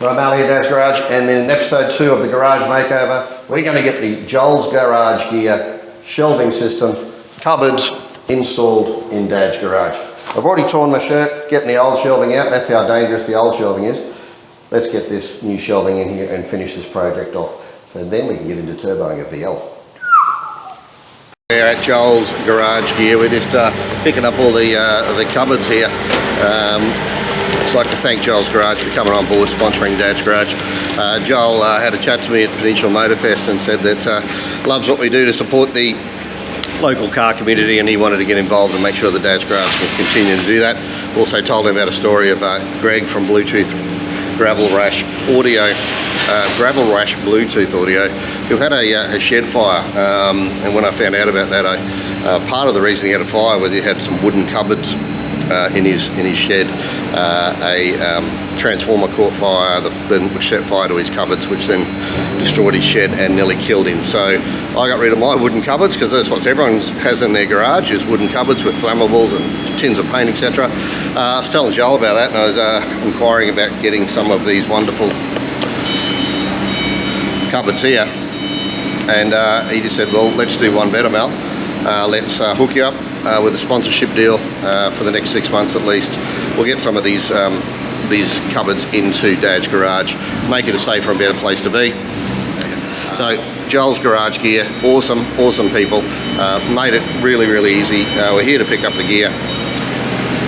Right, Mal here, Dadz Garage, and then in episode 2 of the Garage Makeover, we're going to get the Joel's Garage gear shelving system cupboards installed in Dadz Garage. I've already torn my shirt, getting the old shelving out. That's how dangerous the old shelving is. Let's get this new shelving in here and finish this project off. So then we can get into turboing a VL. We're at Joel's Garage Gear. We're just picking up all the cupboards here. I'd like to thank Joel's Garage for coming on board, sponsoring Dadz Garage. Joel had a chat to me at Peninsula Motorfest and said that loves what we do to support the local car community, and he wanted to get involved and make sure that Dadz Garage can continue to do that. Also told him about a story of Greg from Bluetooth Gravel Rash Audio, Gravel Rash Bluetooth Audio, who had a shed fire, and when I found out about that, part of the reason he had a fire was he had some wooden cupboards in his shed. A transformer caught fire, which set fire to his cupboards, which then destroyed his shed and nearly killed him. So I got rid of my wooden cupboards, because that's what everyone has in their garage, is wooden cupboards with flammables and tins of paint, etc. I was telling Joel about that, and I was inquiring about getting some of these wonderful cupboards here, and he just said, well, let's do one better, Mel. Let's hook you up with a sponsorship deal for the next 6 months at least. We'll get some of these cupboards into Dadz Garage, make it a safer and better place to be. So Joel's Garage Gear, awesome people, made it really easy. We're here to pick up the gear.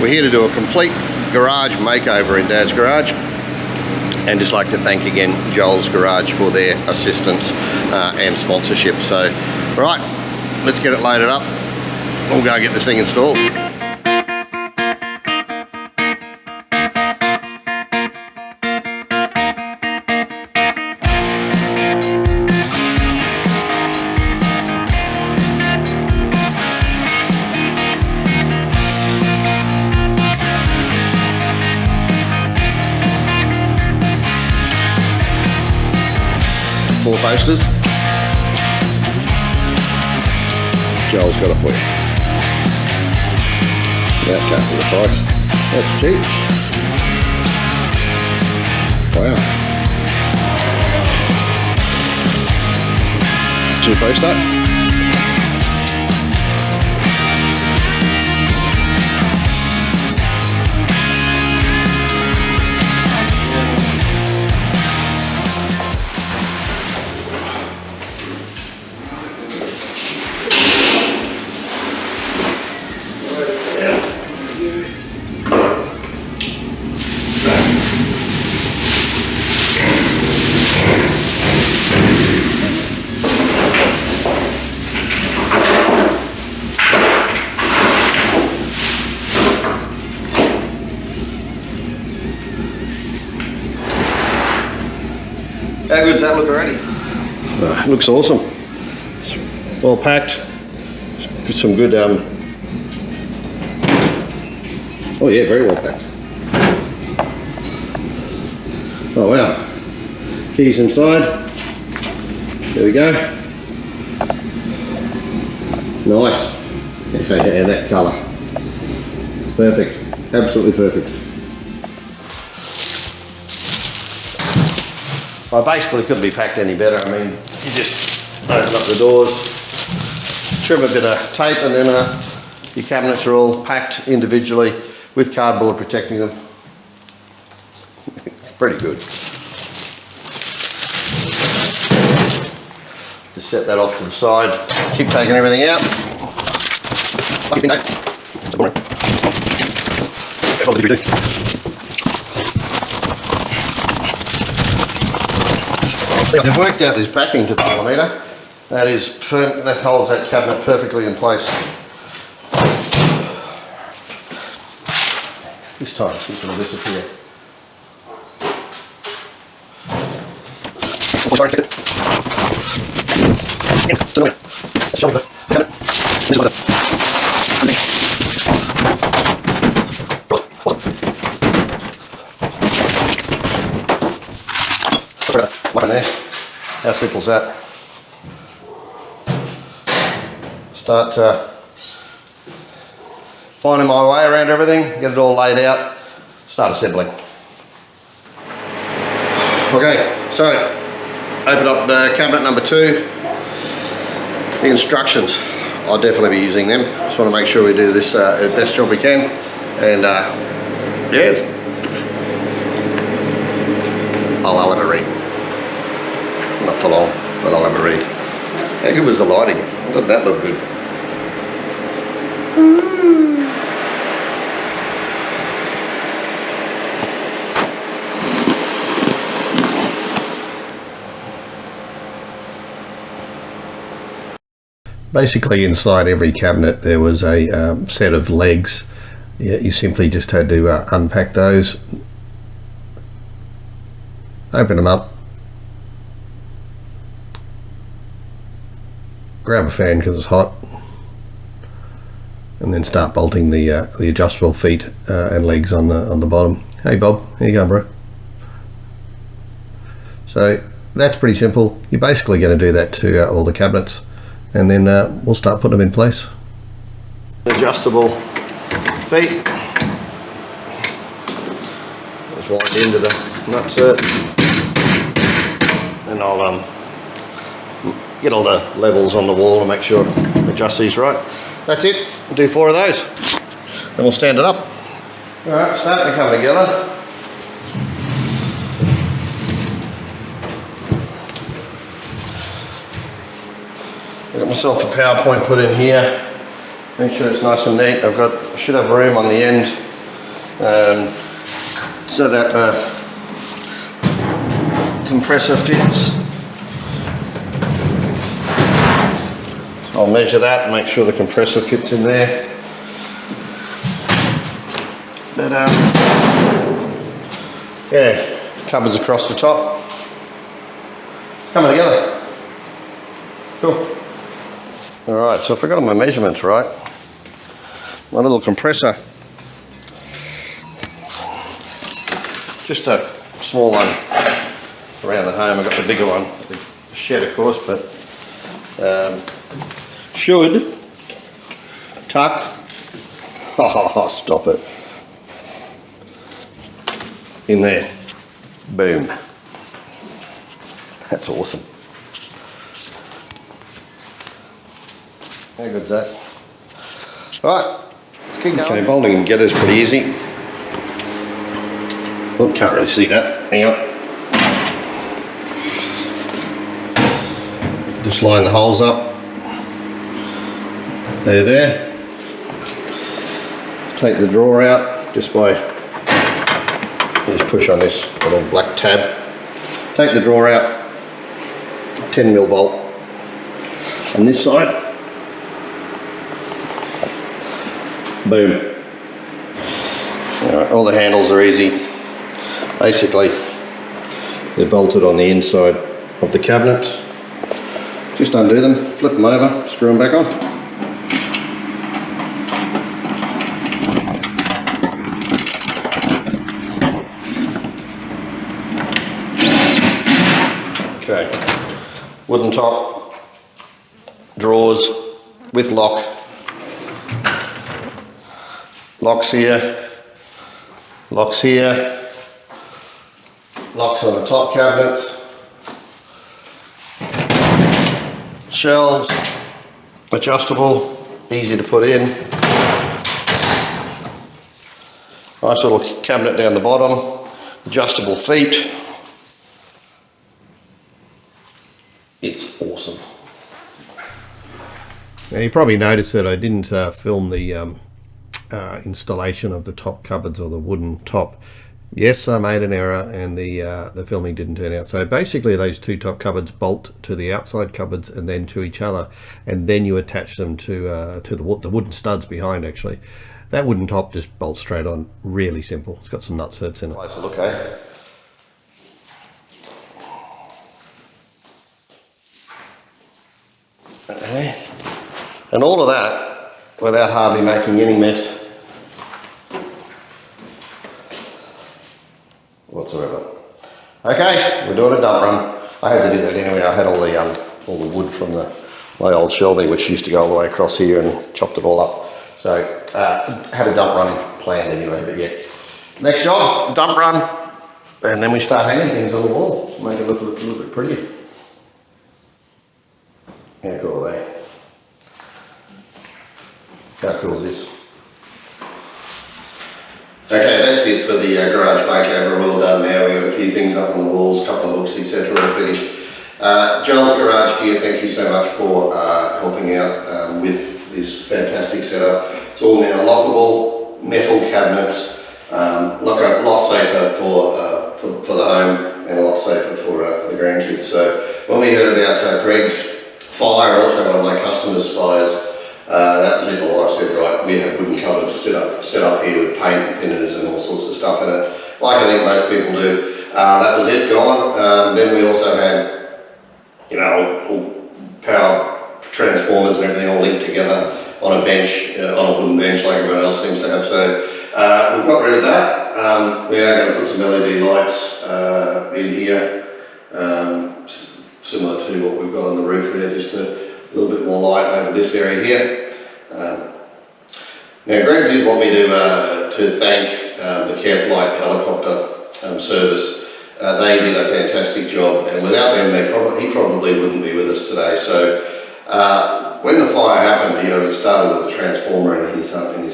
We're here to do a complete garage makeover in Dadz Garage, and just like to thank again Joel's Garage for their assistance and sponsorship. So right, let's get it loaded up. We'll go get this thing installed. Four posters. Joel's got a push. That's half of the price. That's cheap. Wow. Two poster. How good does that look already? It looks awesome. It's well packed. Got some good, oh yeah, very well packed. Oh wow. Keys inside. There we go. Nice. Okay, and that colour. Perfect. Absolutely perfect. Well, basically couldn't be packed any better. I mean, you just open up the doors, trim a bit of tape, and then your cabinets are all packed individually with cardboard protecting them. It's pretty good. Just set that off to the side. Keep taking everything out. They've worked out this backing to the millimetre. That holds that cabinet perfectly in place. This time it's going to disappear. One there. How simple is that? Start finding my way around everything, get it all laid out, start assembling. Okay, so open up the cabinet number 2. The instructions, I'll definitely be using them. Just want to make sure we do this the best job we can. And yeah, it's, I'll have a read. Not for long, but I'll have a read. How good was the lighting? Doesn't that look good? Basically, inside every cabinet there was a set of legs. You simply just had to unpack those, open them up, grab a fan because it's hot, and then start bolting the adjustable feet and legs on the bottom. Hey Bob, here you go, bro. So that's pretty simple. You're basically going to do that to all the cabinets, and then we'll start putting them in place. Adjustable feet. Just wind into the nutset, and I'll get all the levels on the wall and make sure adjust these right. That's it. We'll do 4 of those, and we'll stand it up. All right, starting to come together. I've got myself a PowerPoint put in here. Make sure it's nice and neat. I should have room on the end so that compressor fits. I'll measure that and make sure the compressor fits in there. But yeah, cupboards across the top. It's coming together. Cool. Alright, so if I got my measurements right, my little compressor, just a small one around the home. I got the bigger one, the shed of course, but should tuck, oh stop it, in there, boom, that's awesome. How good's that? Right, let's keep going. Okay, bolting together is pretty easy. Oh, can't really see that. Hang on. Just line the holes up. They're there. Take the drawer out just by just push on this little black tab. Take the drawer out. 10mm bolt on this side. Boom. All the handles are easy. Basically, they're bolted on the inside of the cabinets. Just undo them, flip them over, screw them back on. Okay, wooden top, drawers with lock. Locks here, locks here, locks on the top cabinets, shelves, adjustable, easy to put in. Nice little cabinet down the bottom, adjustable feet. It's awesome. Now you probably noticed that I didn't film the installation of the top cupboards or the wooden top. Yes, I made an error and the filming didn't turn out. So basically those 2 top cupboards bolt to the outside cupboards and then to each other, and then you attach them to the wooden studs behind. Actually, that wooden top just bolts straight on. Really simple. It's got some nutserts in it. Closer look, eh? Okay. And all of that without hardly making any mess whatsoever. Okay, we're doing a dump run. I had to do that anyway. I had all the wood from my old shelving, which used to go all the way across here, and chopped it all up. So had a dump run planned anyway. But yeah, next job, dump run. And then we start hanging things on the wall, make it look a little bit prettier. How cool are they? How cool is this? Okay, that's it for the garage makeover. Well done now. We have a few things up on the walls, a couple of hooks, etc. all finished. Joel's Garage Gear, thank you so much for helping out with this fantastic setup. It's all now lockable, metal cabinets, a lot safer for the home and a lot safer for the grandkids. So when we heard about Greg's fire, also one of my customers' fires, that was it. My wife said, right, we have wooden cupboards set up here with paint and thinners and all sorts of stuff in it, like I think most people do. That was it, gone. Then we also had, you know, all power transformers and everything all linked together on a bench, on a wooden bench like everyone else seems to have. So we've got rid of that. We are going to put some LED lights in here, similar to what we've got on the roof there, just a little bit more light over this area here. Now Greg did want me to thank the Lifeflight helicopter service. They did a fantastic job, and without them he probably wouldn't be with us today. So when the fire happened, you know, it started with a transformer in his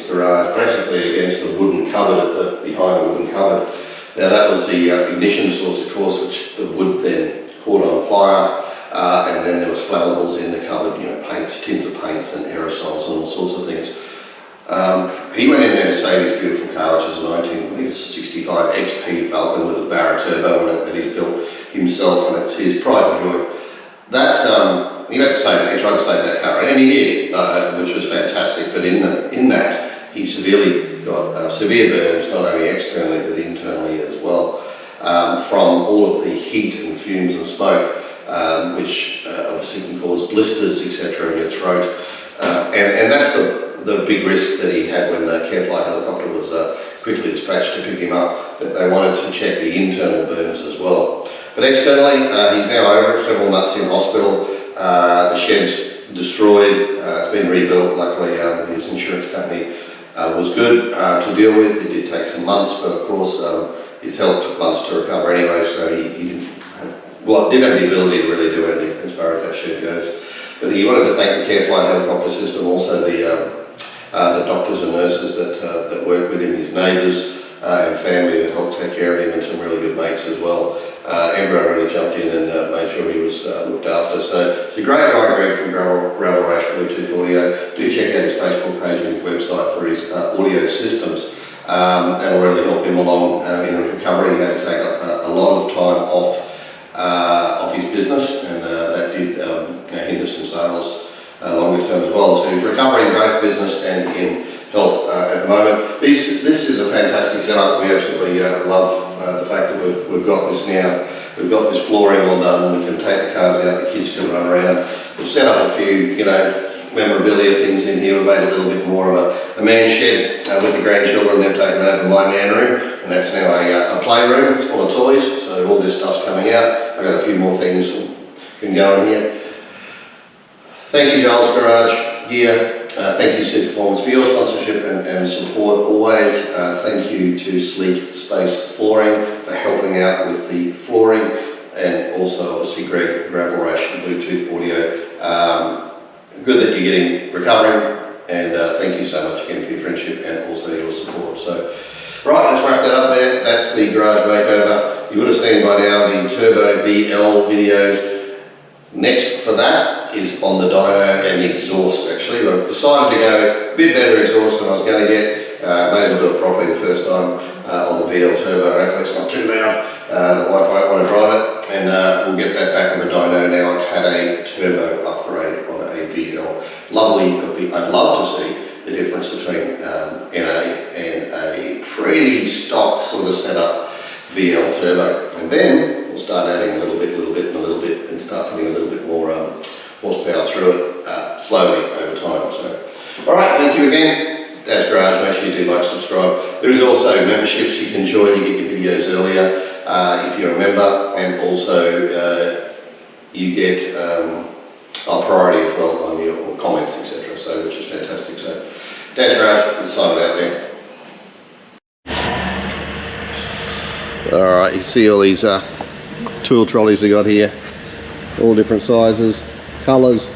garage, basically against a wooden cupboard behind a wooden cupboard. Now that was the ignition source, of course, which the wood then caught on fire. And then there was flammables in the cupboard, you know, paints, tins of paints and aerosols and all sorts of things. He went in there to save his beautiful car, which is a 65 XP Falcon with a Barra turbo in it that he built himself, and it's his pride and joy. That he had to save that. He tried to save that car, and he did, which was fantastic. But in that, he severely got severe burns, not only externally but internally as well, from all of the heat and fumes and smoke. Which obviously can cause blisters, etc. in your throat. And that's the big risk that he had when the Lifeflight helicopter was quickly dispatched to pick him up, that they wanted to check the internal burns as well. But externally, he's now over it, several months in hospital. The shed's destroyed, it's been rebuilt. Luckily, his insurance company was good to deal with. It did take some months, but of course, his health took months to recover anyway, so he didn't have the ability to really do anything as far as that shed goes. But he wanted to thank the Lifeflight helicopter system, also the doctors and nurses that work with him, his neighbours and family that helped take care of him, and some really good mates as well. Everyone really jumped in and made sure he was looked after. So it's a great guy, Greg from Garage Bluetooth Audio. Do check out his Facebook page and his website for his audio systems. That'll really help him along in his recovery. He had to take a lot of time off his business, and that did hinder some sales longer term as well. So he's recovering both business and in health at the moment. This is a fantastic setup. We absolutely love the fact that we've got this now. We've got this flooring all done. We can take the cars out, the kids can run around. We've set up a few, you know, memorabilia things in here. We've made a little bit more of a man shed with the grandchildren. They've taken over my man room, and that's now a playroom. It's full of toys, so all this stuff's coming out. I've got a few more things that can go in here. Thank you, Dadz Garage Gear. Thank you, Super Performance, for your sponsorship and support always. Thank you to Sleek Space Flooring for helping out with the flooring, and also obviously Greg, Garage Bluetooth Audio. Good that you're recovering, and thank you so much again for your friendship and also your support. So, right, let's wrap that up there. That's the Garage Makeover. You would have seen by now the Turbo VL videos. Next for that is on the dyno and the exhaust. Actually, I've decided to go a bit better exhaust than I was going to get. May as well do it properly the first time on the VL Turbo. Hopefully it's not too loud. The wife won't want to drive it, and we'll get that back on the dyno now. It's had a turbo upgrade on a VL. Lovely. I'd love to see the difference between NA and a pretty stock sort of setup VL Turbo, and then we'll start adding a little bit, and start putting a little bit more horsepower through it slowly over time. So, all right, thank you again. Dadz Garage, make sure you do like, subscribe. There is also memberships you can join to get your videos earlier if you're a member, and also you get our priority as well on your comments, etc. So, which is fantastic. So, Dadz Garage, let's sign it out there. All right. great. You see all these tool trolleys we got here, all different sizes, colours,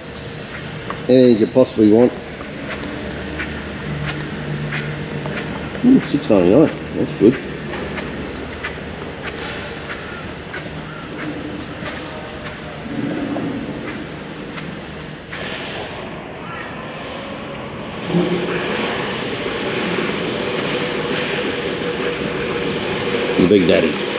anything you could possibly want. $6.99, that's good. The Big Daddy.